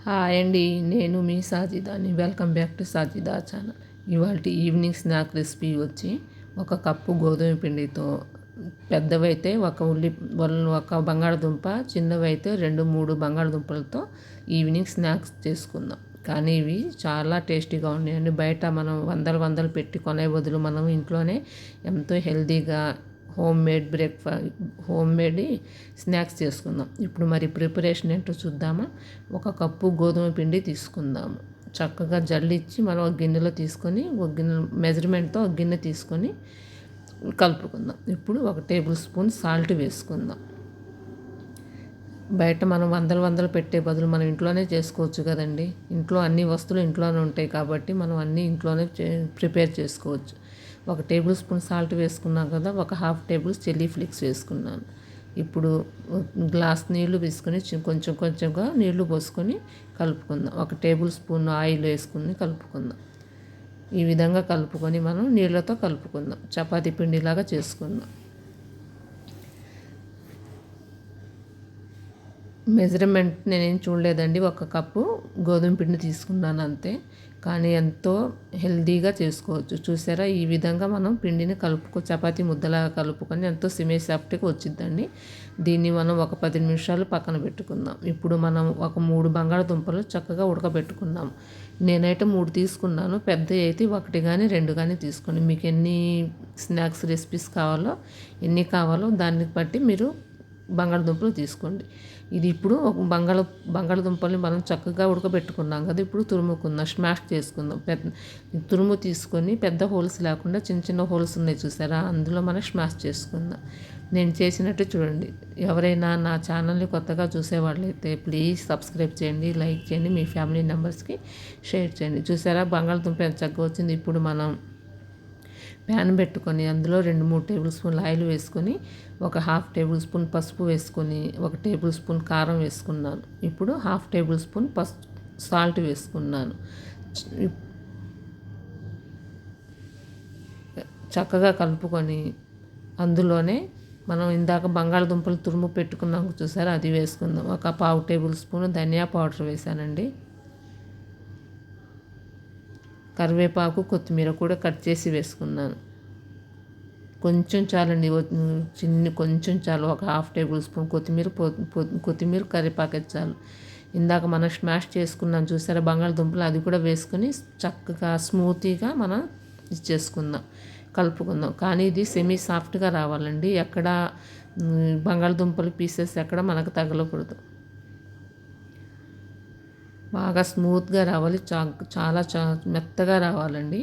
Hi అండి, నేను మీ సాజిదాని. Welcome back to Sajida channel. ఇవాళ ఈవినింగ్ స్నాక్ రెసిపీ వచ్చి ఒక కప్పు గోధుమ పిండితో, పెద్దవైతే ఒక బంగాళదుంప, చిన్నవైతే 2-3 బంగాళదుంపలతో ఈవినింగ్ స్నాక్స్ చేసుకుందాం. కానీ ఇవి చాలా టేస్టీగా ఉన్నాయండి. బయట మనం వందలు పెట్టి కొనే బదులు మనం ఇంట్లోనే ఎంతో హెల్తీగా హోమ్ మేడ్ స్నాక్స్ చేసుకుందాం. ఇప్పుడు మరి ప్రిపరేషన్ ఏంటో చూద్దామా. ఒక కప్పు గోధుమ పిండి తీసుకుందాము. చక్కగా జల్లిచ్చి మనం ఒక గిన్నెలో తీసుకొని, ఒక గిన్నె మెజర్మెంట్తో ఒక గిన్నె తీసుకొని కలుపుకుందాం. ఇప్పుడు 1 టేబుల్ స్పూన్ సాల్ట్ వేసుకుందాం. బయట మనం వందలు పెట్టే బదులు మనం ఇంట్లోనే చేసుకోవచ్చు కదండి. ఇంట్లో అన్ని వస్తువులు ఇంట్లోనే ఉంటాయి కాబట్టి మనం అన్నీ ఇంట్లోనే ప్రిపేర్ చేసుకోవచ్చు. 1 టేబుల్ స్పూన్ సాల్ట్ వేసుకున్నాం కదా, 1/2 టేబుల్ చిల్లీ ఫ్లేక్స్ వేసుకున్నాను. ఇప్పుడు గ్లాస్ నీళ్లు తీసుకొని కొంచెంగా నీళ్లు పోసుకొని కలుపుకుందాం. 1 టేబుల్ స్పూన్ ఆయిల్ వేసుకుని కలుపుకుందాం. ఈ విధంగా కలుపుకొని మనం నీళ్ళతో కలుపుకుందాం. చపాతీ పిండిలాగా చేసుకుందాం. మెజర్మెంట్ నేనేం చూడలేదండి. 1 కప్పు గోధుమ పిండి తీసుకున్నాను అంతే. కానీ ఎంతో హెల్తీగా చేసుకోవచ్చు. చూసారా, ఈ విధంగా మనం పిండిని చపాతీ ముద్దలాగా కలుపుకొని ఎంతో సాఫ్ట్గా వచ్చిద్దండి. దీన్ని మనం ఒక 10 నిమిషాలు పక్కన పెట్టుకుందాం. ఇప్పుడు మనం ఒక 3 బంగాళదుంపలు చక్కగా ఉడకబెట్టుకున్నాం. నేనైతే 3 తీసుకున్నాను. పెద్ద అయితే 1 కానీ 2 కానీ తీసుకోండి. మీకు ఎన్ని స్నాక్స్ రెసిపీస్ కావాలో, ఎన్ని కావాలో దాన్ని బట్టి మీరు బంగాళదుంపలు తీసుకోండి. ఇది ఇప్పుడు ఒక బంగాళదుంపల్ని మనం చక్కగా ఉడకబెట్టుకున్నాం కదా, ఇప్పుడు తురుముకుందాం, స్మాష్ చేసుకుందాం. తురుము తీసుకొని పెద్ద హోల్స్ లేకుండా చిన్న హోల్స్ ఉన్నాయి చూసారా, అందులో మనం స్మాష్ చేసుకుందాం. నేను చేసినట్టు చూడండి. ఎవరైనా నా ఛానల్ని కొత్తగా చూసేవాళ్ళైతే ప్లీజ్ సబ్స్క్రైబ్ చేయండి, లైక్ చేయండి, మీ ఫ్యామిలీ మెంబర్స్కి షేర్ చేయండి. చూసారా, బంగాళదుంప ఎంత చక్కగా వచ్చింది. ఇప్పుడు మనం ప్యాన్ పెట్టుకొని అందులో 2-3 టేబుల్ స్పూన్లు ఆయిల్ వేసుకొని, 1/2 టేబుల్ స్పూన్ పసుపు వేసుకొని, 1 టేబుల్ స్పూన్ కారం వేసుకున్నాను. ఇప్పుడు 1/2 టేబుల్ స్పూన్ సాల్ట్ వేసుకున్నాను. చక్కగా కలుపుకొని అందులోనే మనం ఇందాక బంగాళదుంపలు తురుము పెట్టుకున్నాం చూసారా, అది వేసుకుందాం. 1/4 టేబుల్ స్పూన్ ధనియా పౌడర్ వేసానండి. కరివేపాకు, కొత్తిమీర కూడా కట్ చేసి వేసుకున్నాను. కొంచెం చాలండి, కొంచెం చాలు. 1/2 టేబుల్ స్పూన్ కొత్తిమీర, కరివేపాకు చాలు. ఇందాక మనం స్మాష్ చేసుకున్నాం చూసారా బంగాళదుంపలు, అది కూడా వేసుకొని చక్కగా స్మూతీగా మనం చేసుకుందాం, కలుపుకుందాం. కానీ ఇది సాఫ్ట్గా రావాలండి. ఎక్కడ బంగాళదుంపలు పీసెస్ ఎక్కడ మనకు తగలకూడదు. బాగా స్మూత్గా రావాలి, చాలా మెత్తగా రావాలండి.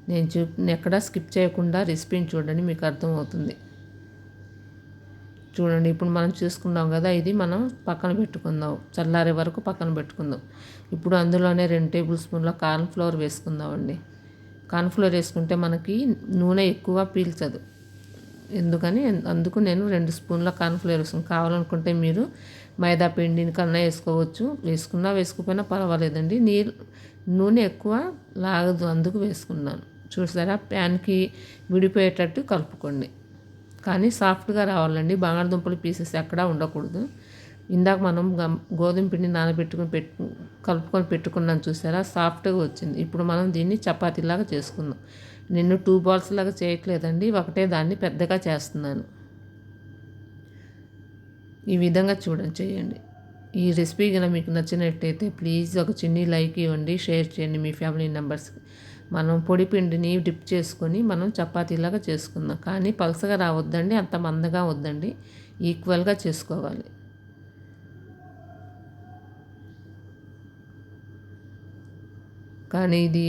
నేను ఎక్కడా స్కిప్ చేయకుండా రెసిపీని చూడండి, మీకు అర్థమవుతుంది. చూడండి, ఇప్పుడు మనం చూసుకున్నాం కదా, ఇది మనం పక్కన పెట్టుకుందాం, చల్లారే వరకు పక్కన పెట్టుకుందాం. ఇప్పుడు అందులోనే 2 టేబుల్ స్పూన్ల కార్న్ఫ్లవర్ వేసుకుందామండి. కార్న్ఫ్లవర్ వేసుకుంటే మనకి నూనె ఎక్కువ పీల్చదు, అందుకు నేను 2 స్పూన్ల కార్న్ఫ్లవర్ వేసుకుని, కావాలనుకుంటే మీరు మైదా పిండిని కన్నా వేసుకోకపోయినా పర్వాలేదండి. నూనె ఎక్కువ లాగదు, అందుకు వేసుకున్నాను. చూసారా, ప్యాన్కి విడిపోయేటట్టు కలుపుకోండి. కానీ సాఫ్ట్గా రావాలండి, బంగాళదుంపల పీసెస్ ఎక్కడా ఉండకూడదు. ఇందాక మనం గోధుమ పిండి కలుపుకొని పెట్టుకున్నాం చూసారా, సాఫ్ట్గా వచ్చింది. ఇప్పుడు మనం దీన్ని చపాతీలాగా చేసుకుందాం. నేను 2 బాల్స్ లాగా చేయట్లేదండి, ఒకటే దాన్ని పెద్దగా చేస్తున్నాను. ఈ విధంగా చేయండి. ఈ రెసిపీ కనుక మీకు నచ్చినట్టయితే ప్లీజ్ ఒక చిన్ని లైక్ ఇవ్వండి, షేర్ చేయండి మీ ఫ్యామిలీ మెంబర్స్కి. మనం పొడి పిండిని డిప్ చేసుకొని మనం చపాతీలాగా చేసుకుందాం. కానీ పలసగా రావద్దండి, అంత మందగా వద్దండి, ఈక్వల్గా చేసుకోవాలి. కానీ ఇది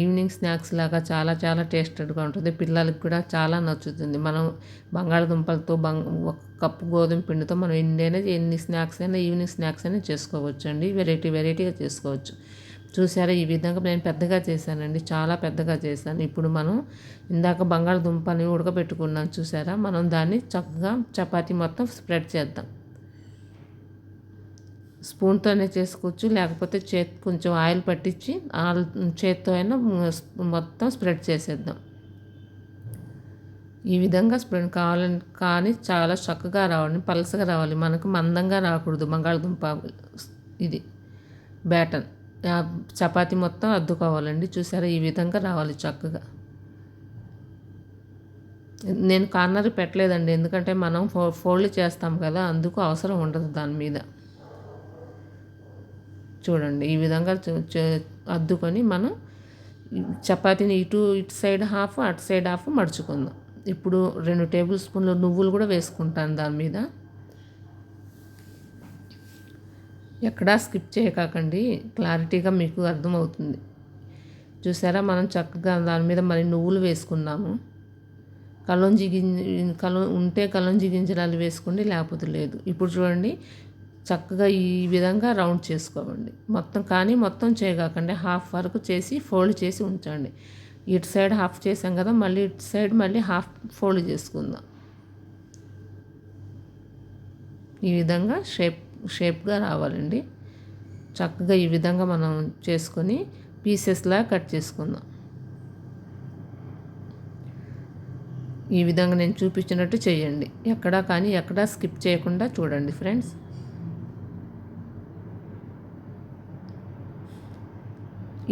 ఈవినింగ్ స్నాక్స్ లాగా చాలా టేస్టెడ్గా ఉంటుంది. పిల్లలకి కూడా చాలా నచ్చుతుంది. మనం బంగాళదుంపలతో 1 కప్పు గోధుమ పిండితో మనం ఎన్ని స్నాక్స్ అయినా, ఈవినింగ్ స్నాక్స్ అయినా చేసుకోవచ్చు అండి. వెరైటీగా చేసుకోవచ్చు. చూసారా, ఈ విధంగా నేను పెద్దగా చేశానండి, చాలా పెద్దగా చేశాను. ఇప్పుడు మనం ఇందాక బంగాళదుంపని ఉడకబెట్టుకున్నాం చూసారా, మనం దాన్ని చక్కగా చపాతీ మొత్తం స్ప్రెడ్ చేద్దాం. స్పూన్తోనే చేసుకోవచ్చు, లేకపోతే కొంచెం ఆయిల్ పట్టించి చేత్తో అయినా మొత్తం స్ప్రెడ్ చేసేద్దాం. ఈ విధంగా స్ప్రెడ్ కావాలని, కానీ చాలా చక్కగా రావాలి, పలసగా రావాలి, మనకు మందంగా రాకూడదు బంగాళదుంప. ఇది బ్యాటర్ చపాతీ మొత్తం అద్దుకోవాలండి. చూసారా ఈ విధంగా రావాలి చక్కగా. నేను కార్నర్ పెట్టలేదండి, ఎందుకంటే మనం ఫోల్డ్ చేస్తాం కదా, అందుకు అవసరం ఉండదు దాని మీద. చూడండి ఈ విధంగా అద్దుకొని మనం చపాతీని ఇటు సైడ్ హాఫ్ అటు సైడ్ హాఫ్ మడుచుకుందాం. ఇప్పుడు 2 టేబుల్ స్పూన్లు నువ్వులు కూడా వేసుకుంటాను దాని మీద. ఎక్కడా స్కిప్ చేయకండి, క్లారిటీగా మీకు అర్థమవుతుంది. చూసారా మనం చక్కగా దాని మీద మరి నువ్వులు వేసుకున్నాము. ఉంటే కలోంజి గింజలు వేసుకోండి, లేకపోతే లేదు. ఇప్పుడు చూడండి చక్కగా ఈ విధంగా రౌండ్ చేసుకోండి మొత్తం. కానీ మొత్తం చేయకండి, హాఫ్ వరకు చేసి ఫోల్డ్ చేసి ఉంచండి. ఇటు సైడ్ హాఫ్ చేసాం కదా, మళ్ళీ ఇటు సైడ్ మళ్ళీ హాఫ్ ఫోల్డ్ చేసుకుందాం. ఈ విధంగా షేప్గా రావాలండి. చక్కగా ఈ విధంగా మనం చేసుకొని పీసెస్లా కట్ చేసుకుందాం. ఈ విధంగా నేను చూపించినట్టు చేయండి, ఎక్కడా స్కిప్ చేయకుండా చూడండి ఫ్రెండ్స్.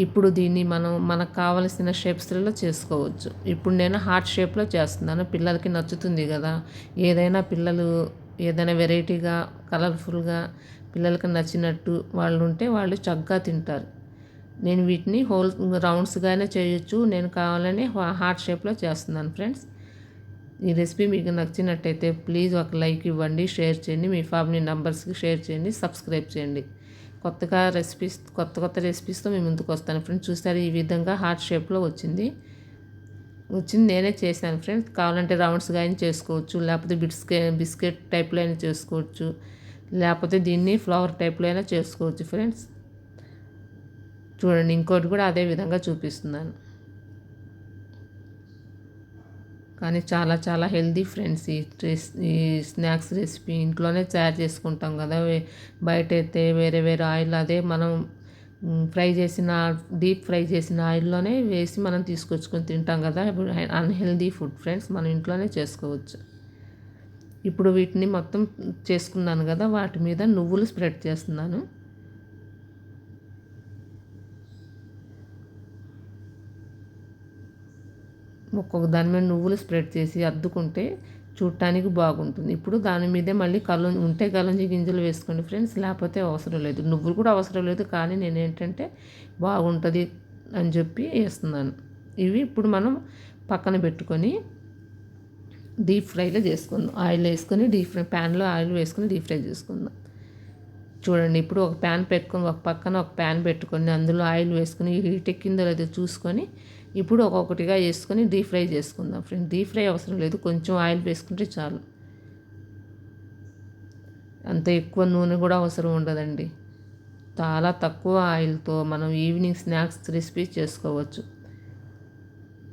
ఇప్పుడు దీన్ని మనకు కావలసిన షేప్స్లలో చేసుకోవచ్చు. ఇప్పుడు నేను హార్ట్ షేప్లో చేస్తున్నాను, పిల్లలకి నచ్చుతుంది కదా. పిల్లలు ఏదైనా వెరైటీగా కలర్ఫుల్గా పిల్లలకి నచ్చినట్టు వాళ్ళు ఉంటే వాళ్ళు చక్కగా తింటారు. నేను వీటిని రౌండ్స్గానే చేయొచ్చు, నేను కావాలని హార్ట్ షేప్లో చేస్తున్నాను ఫ్రెండ్స్. ఈ రెసిపీ మీకు నచ్చినట్టయితే ప్లీజ్ ఒక లైక్ ఇవ్వండి, షేర్ చేయండి, మీ ఫ్యామిలీ మెంబర్స్కి షేర్ చేయండి, సబ్స్క్రైబ్ చేయండి. కొత్త రెసిపీస్తో మీ ముందుకు వస్తాను ఫ్రెండ్స్. చూస్తారు ఈ విధంగా హార్ట్ షేప్లో వచ్చింది. నేనే చేశాను ఫ్రెండ్స్. కావాలంటే రౌండ్స్గా అయినా చేసుకోవచ్చు, లేకపోతే బిస్కెట్ టైప్లో అయినా చేసుకోవచ్చు, లేకపోతే దీన్ని ఫ్లవర్ టైప్లో అయినా చేసుకోవచ్చు ఫ్రెండ్స్. చూడండి ఇంకోటి కూడా అదే విధంగా చూపిస్తున్నాను. కానీ చాలా చాలా హెల్దీ ఫ్రెండ్స్. ఈ స్నాక్స్ రెసిపీ ఇంట్లోనే తయారు చేసుకుంటాం కదా. బయట అయితే వేరే ఆయిల్, అదే మనం డీప్ ఫ్రై చేసిన ఆయిల్లోనే వేసి మనం తీసుకొచ్చుకొని తింటాం కదా. ఇప్పుడు అన్హెల్దీ ఫుడ్ ఫ్రెండ్స్, మనం ఇంట్లోనే చేసుకోవచ్చు. ఇప్పుడు వీటిని మొత్తం చేసుకున్నాను కదా, వాటి మీద నువ్వులు స్ప్రెడ్ చేస్తున్నాను. ఒక్కొక్క దాని మీద నువ్వులు స్ప్రెడ్ చేసి అద్దుకుంటే చూడటానికి బాగుంటుంది. ఇప్పుడు దాని మీదే మళ్ళీ కలోంజి గింజలు వేసుకోండి ఫ్రెండ్స్, లేకపోతే అవసరం లేదు. నువ్వులు కూడా అవసరం లేదు, కానీ నేను ఏంటంటే బాగుంటుంది అని చెప్పి వేస్తున్నాను. ఇవి ఇప్పుడు మనం పక్కన పెట్టుకొని డీప్ ఫ్రైలో చేసుకుందాం. ఆయిల్ వేసుకొని ప్యాన్లో ఆయిల్ వేసుకొని డీప్ ఫ్రై చేసుకుందాం. చూడండి ఇప్పుడు ఒక పక్కన ఒక ప్యాన్ పెట్టుకొని అందులో ఆయిల్ వేసుకొని హీట్ ఎక్కిందో లేదో చూసుకొని ఇప్పుడు ఒక్కొక్కటిగా వేసుకొని డీప్ ఫ్రై చేసుకుందాం ఫ్రెండ్. డీప్ ఫ్రై అవసరం లేదు, కొంచెం ఆయిల్ వేసుకుంటే చాలు. అంత ఎక్కువ నూనె కూడా అవసరం ఉండదండి. చాలా తక్కువ ఆయిల్తో మనం ఈవినింగ్ స్నాక్స్ రెసిపీ చేసుకోవచ్చు.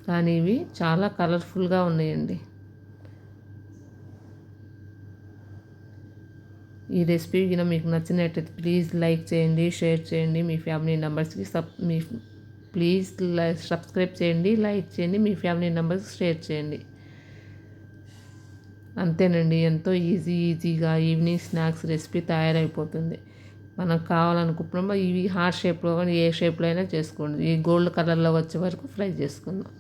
కానీ ఇవి చాలా కలర్ఫుల్గా ఉన్నాయండి. ఈ రెసిపీ కింద మీకు నచ్చినట్టయితే ప్లీజ్ లైక్ చేయండి, షేర్ చేయండి, మీ ఫ్యామిలీ మెంబర్స్కి ప్లీజ్ సబ్స్క్రైబ్ చేయండి, లైక్ చేయండి, మీ ఫ్యామిలీ మెంబర్స్కి షేర్ చేయండి. అంతేనండి, ఎంతో ఈజీగా ఈవినింగ్ స్నాక్స్ రెసిపీ తయారైపోతుంది. మనకు కావాలనుకున్నప్పుడు ఇవి హార్ట్ షేప్లో కానీ ఏ షేప్లో అయినా చేసుకోండి. ఈ గోల్డ్ కలర్లో వచ్చే వరకు ఫ్రై చేసుకుందాం.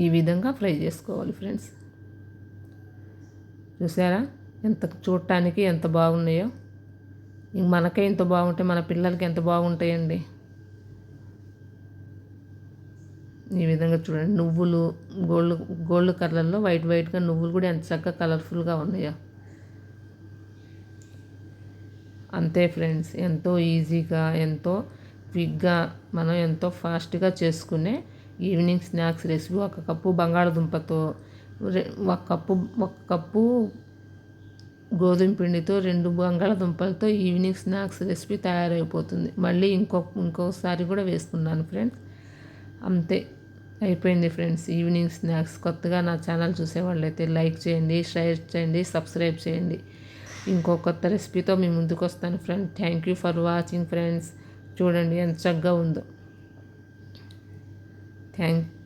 ఈ విధంగా ఫ్రై చేసుకోవాలి ఫ్రెండ్స్. చూసారా చూడటానికి ఎంత బాగున్నాయో. మనకే ఎంత బాగుంటాయి, మన పిల్లలకి ఎంత బాగుంటాయండి. ఈ విధంగా చూడండి, నువ్వులు గోల్డ్ కలర్లో వైట్గా నువ్వులు కూడా ఎంత చక్కగా కలర్ఫుల్గా ఉన్నాయో. అంతే ఫ్రెండ్స్, ఎంతో ఈజీగా ఎంతో క్విక్గా మనం ఎంతో ఫాస్ట్గా చేసుకునే ఈవినింగ్ స్నాక్స్ రెసిపీ. ఒక కప్పు బంగాళదుంపతో ఒక కప్పు గోధుమ పిండితో 2 బంగాళదుంపలతో ఈవినింగ్ స్నాక్స్ రెసిపీ తయారైపోతుంది. మళ్ళీ ఇంకోసారి కూడా వేసుకున్నాను ఫ్రెండ్స్. అంతే అయిపోయింది ఫ్రెండ్స్ ఈవినింగ్ స్నాక్స్. కొత్తగా నా ఛానల్ చూసేవాళ్ళైతే లైక్ చేయండి, షేర్ చేయండి, సబ్స్క్రైబ్ చేయండి. ఇంకో కొత్త రెసిపీతో మీ ముందుకు వస్తాను friends. Thank you for watching friends. చూడండి ఎంత చక్కగా ఉందో.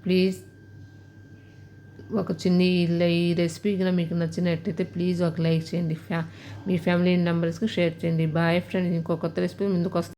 ప్లీజ్ ఒక చిన్న ఈ రెసిపీ కనుక మీకు నచ్చినట్టయితే ప్లీజ్ ఒక లైక్ చేయండి. మీ ఫ్యామిలీ మెంబర్స్కి షేర్ చేయండి. బాయ్ ఫ్రెండ్స్, ఇంకో కొత్త రెసిపీ ముందుకు వస్తాను.